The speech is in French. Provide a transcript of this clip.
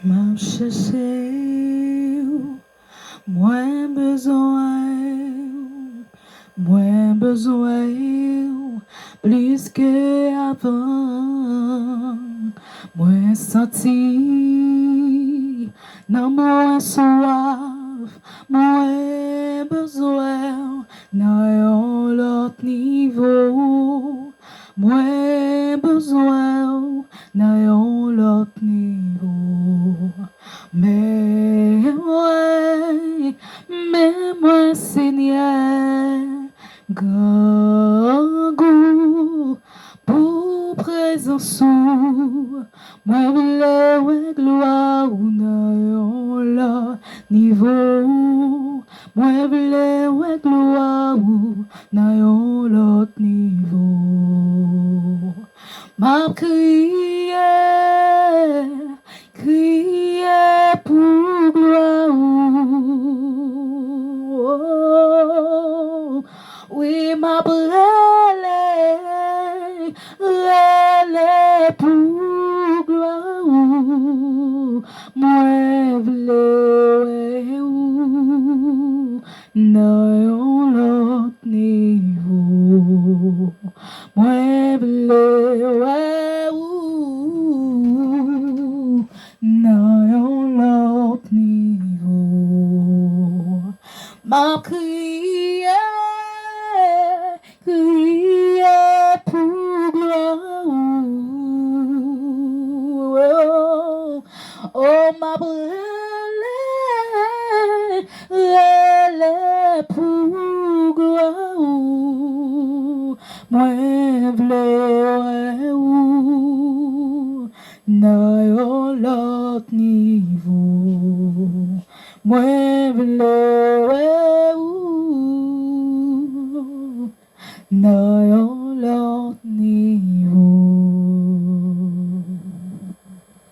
M'a chèchew, mwen bezwen, plus que avant. Mwen senti, nan mwen soif, mwen bezwen, nan yon lot niveau. Mwen bezwen, nan yon lot niveau. Mais moi, Seigneur, grand goût pour présence, moi, vle gloire ou nan la niveau. Moi, vle gloire ou nan l'autre niveau. M'a crié pour gloire. Oh, oui, m'a brûlé pour gloire. Moi, vle nan l'autre niveau. Moi, vle nan l'autre niveau. M'a crié pour gloire. Oh, m'a brûlé pour gloire. Moi, vle nan l'autre niveau. Moi, vle nan